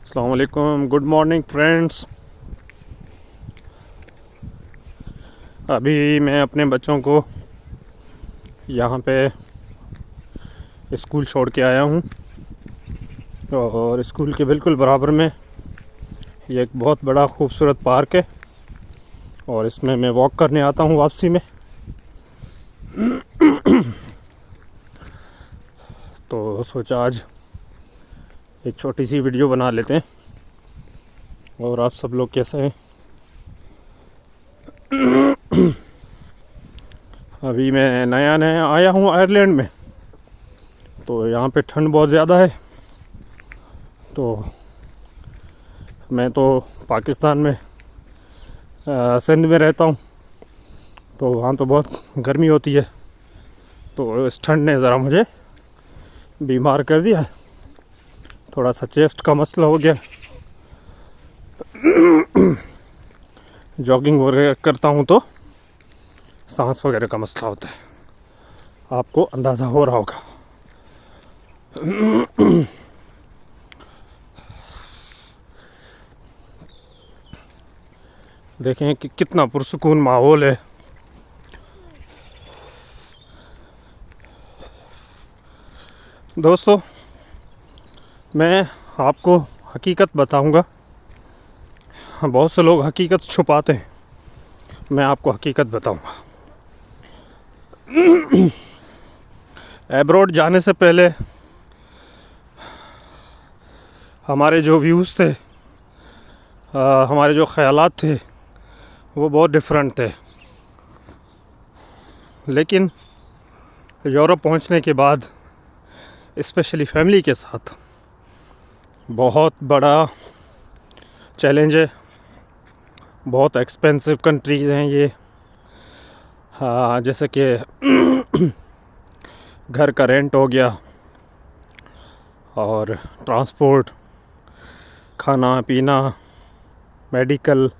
अस्सलाम वालेकुम, good morning friends. अभी मैं अपने बच्चों को यहाँ पे स्कूल छोड़ के आया हूँ और स्कूल के बिल्कुल बराबर में ये एक बहुत बड़ा खूबसूरत पार्क है और इसमें मैं वॉक करने आता हूँ वापसी में। तो सोचा आज एक छोटी सी वीडियो बना लेते हैं। और आप सब लोग कैसे हैं? अभी मैं नया आया हूँ आयरलैंड में, तो यहाँ पे ठंड बहुत ज़्यादा है। तो मैं तो पाकिस्तान में सिंध में रहता हूँ, तो वहाँ तो बहुत गर्मी होती है। तो इस ठंड ने ज़रा मुझे बीमार कर दिया, थोड़ा सा चेस्ट का मसला हो गया। जॉगिंग वगैरह करता हूँ तो सांस वगैरह का मसला होता है, आपको अंदाज़ा हो रहा होगा। देखें कि कितना पुरसुकून माहौल है। दोस्तों, मैं आपको हकीकत बताऊंगा। बहुत से लोग हकीकत छुपाते हैं, मैं आपको हकीकत बताऊंगा। एब्रॉड जाने से पहले हमारे जो व्यूज़ थे, हमारे जो ख़यालात थे, वो बहुत डिफरेंट थे। लेकिन यूरोप पहुंचने के बाद, स्पेशली फैमिली के साथ, बहुत बड़ा चैलेंज है। बहुत एक्सपेंसिव कंट्रीज़ हैं ये। जैसे कि घर का रेंट हो गया और ट्रांसपोर्ट, खाना पीना, मेडिकल।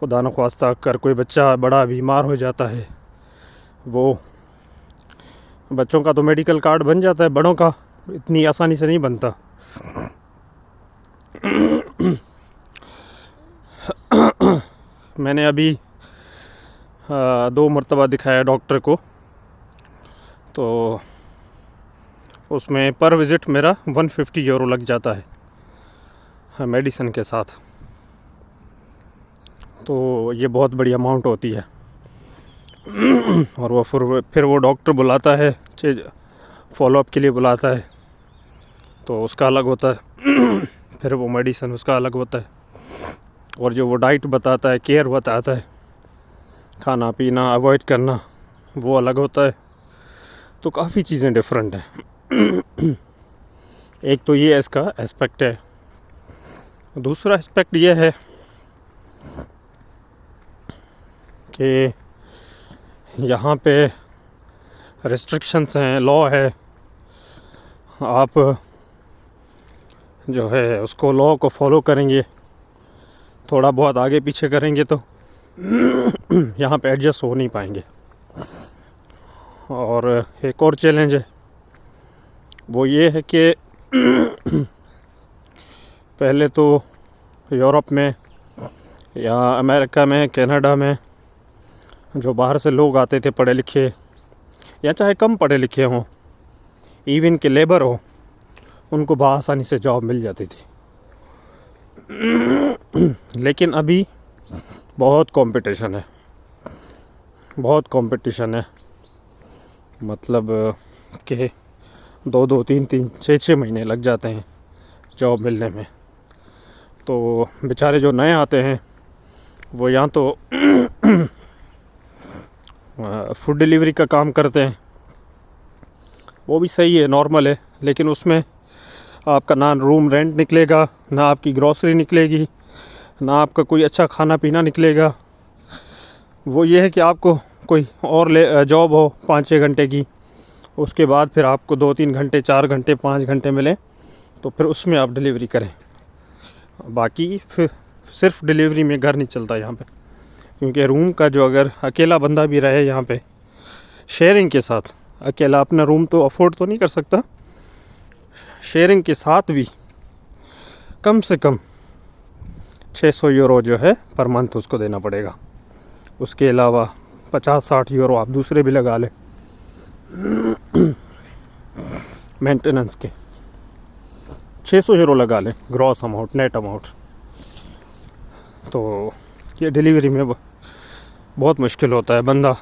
खुदा न ख्वास्ता कर कोई बच्चा बड़ा बीमार हो जाता है, वो बच्चों का तो मेडिकल कार्ड बन जाता है, बड़ों का इतनी आसानी से नहीं बनता। मैंने अभी 2 मरतबा दिखाया डॉक्टर को, तो उसमें पर विज़िट मेरा 150 यूरो लग जाता है मेडिसिन के साथ। तो ये बहुत बड़ी अमाउंट होती है। और वो फिर वो डॉक्टर बुलाता है, फॉलोअप के लिए बुलाता है, तो उसका अलग होता है। फिर वो मेडिसिन उसका अलग होता है, और जो वो डाइट बताता है, केयर बताता है, खाना पीना अवॉइड करना, वो अलग होता है। तो काफ़ी चीज़ें डिफरेंट हैं। एक तो ये इसका एस्पेक्ट है। दूसरा एस्पेक्ट ये है कि यहाँ पे रेस्ट्रिक्शंस हैं, लॉ है। आप जो है उसको लॉ को फॉलो करेंगे, थोड़ा बहुत आगे पीछे करेंगे तो यहाँ पे एडजस्ट हो नहीं पाएंगे। और एक और चैलेंज है, वो ये है कि पहले तो यूरोप में या अमेरिका में, कनाडा में जो बाहर से लोग आते थे, पढ़े लिखे या चाहे कम पढ़े लिखे हों, इवन के लेबर हो, उनको बआसानी से जॉब मिल जाती थी। लेकिन अभी बहुत कंपटीशन है, बहुत कंपटीशन है। मतलब कि 2-2, 3-3, 6-6 महीने लग जाते हैं जॉब मिलने में। तो बेचारे जो नए आते हैं वो यहाँ तो फूड डिलीवरी का काम करते हैं, वो भी सही है, नॉर्मल है। लेकिन उसमें आपका ना रूम रेंट निकलेगा, ना आपकी ग्रॉसरी निकलेगी, ना आपका कोई अच्छा खाना पीना निकलेगा। वो ये है कि आपको कोई और जॉब हो 5-6 घंटे की, उसके बाद फिर आपको 2-3 घंटे, 4 घंटे, 5 घंटे मिले, तो फिर उसमें आप डिलीवरी करें। बाकी फिर सिर्फ डिलीवरी में घर नहीं चलता यहाँ पे, क्योंकि रूम का जो, अगर अकेला बंदा भी रहे यहाँ पे शेयरिंग के साथ, अकेला अपना रूम तो अफोर्ड तो नहीं कर सकता, शेयरिंग के साथ भी कम से कम 600 यूरो जो है पर मंथ उसको देना पड़ेगा। उसके अलावा 50-60 यूरो आप दूसरे भी लगा लें मेंटेनेंस के। 600 यूरो लगा लें ग्रॉस अमाउंट, नेट अमाउंट। तो ये डिलीवरी में बहुत मुश्किल होता है बंदा,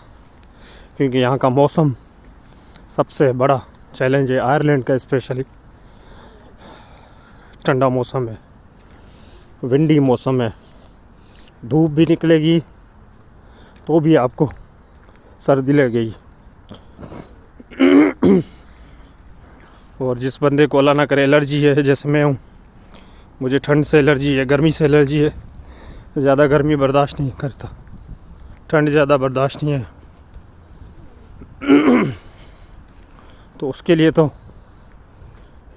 क्योंकि यहाँ का मौसम सबसे बड़ा चैलेंज है आयरलैंड का। स्पेशली ठंडा मौसम है, विंडी मौसम है, धूप भी निकलेगी तो भी आपको सर्दी लगेगी। और जिस बंदे को अल्लाह ना करे एलर्जी है, जैसे मैं हूँ, मुझे ठंड से एलर्जी है, गर्मी से एलर्जी है, ज़्यादा गर्मी बर्दाश्त नहीं करता, ठंड ज़्यादा बर्दाश्त नहीं है, तो उसके लिए तो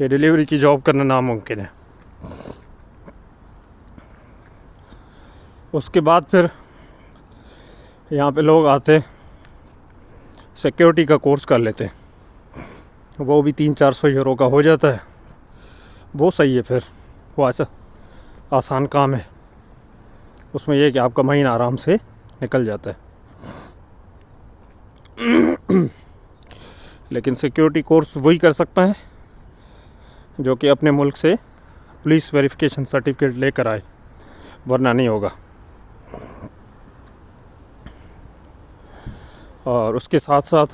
ये डिलीवरी की जॉब करना नामुमकिन है। उसके बाद फिर यहाँ पे लोग आते सिक्योरिटी का कोर्स कर लेते हैं, वो भी 300-400 यूरो का हो जाता है। वो सही है, फिर वो आसान काम है। उसमें यह कि आपका महीना आराम से निकल जाता है। लेकिन सिक्योरिटी कोर्स वही कर सकता है जो कि अपने मुल्क से पुलिस वेरिफिकेशन सर्टिफिकेट लेकर आए, वरना नहीं होगा। और उसके साथ साथ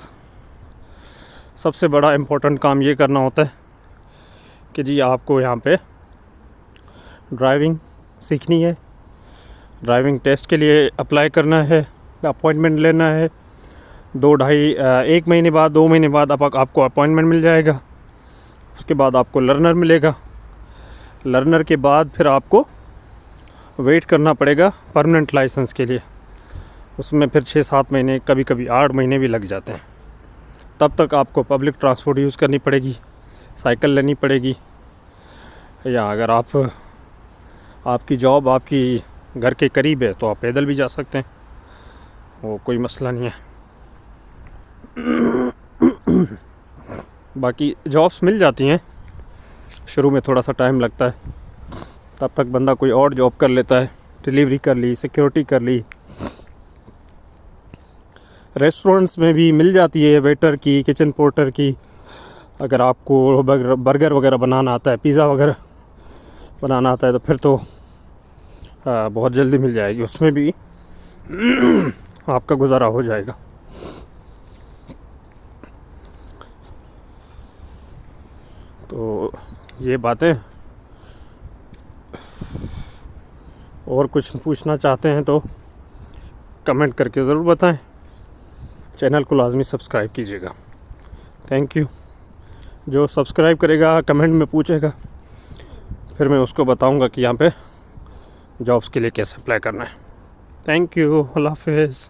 सबसे बड़ा इम्पोर्टेंट काम ये करना होता है कि जी आपको यहाँ पे ड्राइविंग सीखनी है, ड्राइविंग टेस्ट के लिए अप्लाई करना है, अपॉइंटमेंट लेना है। 1 महीने बाद 2 महीने बाद आपको अपॉइंटमेंट मिल जाएगा। उसके बाद आपको लर्नर मिलेगा। लर्नर के बाद फिर आपको वेट करना पड़ेगा परमानेंट लाइसेंस के लिए। उसमें फिर 6-7 महीने, कभी कभी 8 महीने भी लग जाते हैं। तब तक आपको पब्लिक ट्रांसपोर्ट यूज़ करनी पड़ेगी, साइकिल लेनी पड़ेगी, या अगर आपकी जॉब आपकी घर के करीब है तो आप पैदल भी जा सकते हैं, वो कोई मसला नहीं है। बाकी जॉब्स मिल जाती हैं, शुरू में थोड़ा सा टाइम लगता है, तब तक बंदा कोई और जॉब कर लेता है। डिलीवरी कर ली, सिक्योरिटी कर ली, रेस्टोरेंट्स में भी मिल जाती है, वेटर की, किचन पोर्टर की। अगर आपको बर्गर वगैरह बनाना आता है, पिज़्ज़ा वगैरह बनाना आता है, तो फिर तो बहुत जल्दी मिल जाएगी, उसमें भी आपका गुजारा हो जाएगा। तो ये बातें, और कुछ पूछना चाहते हैं तो कमेंट करके ज़रूर बताएं। चैनल को लाजमी सब्सक्राइब कीजिएगा। Thank you. जो सब्सक्राइब करेगा, कमेंट में पूछेगा, फिर मैं उसको बताऊंगा कि यहाँ पे जॉब्स के लिए कैसे अप्लाई करना है। Thank you. अल्लाह हाफ़िज़।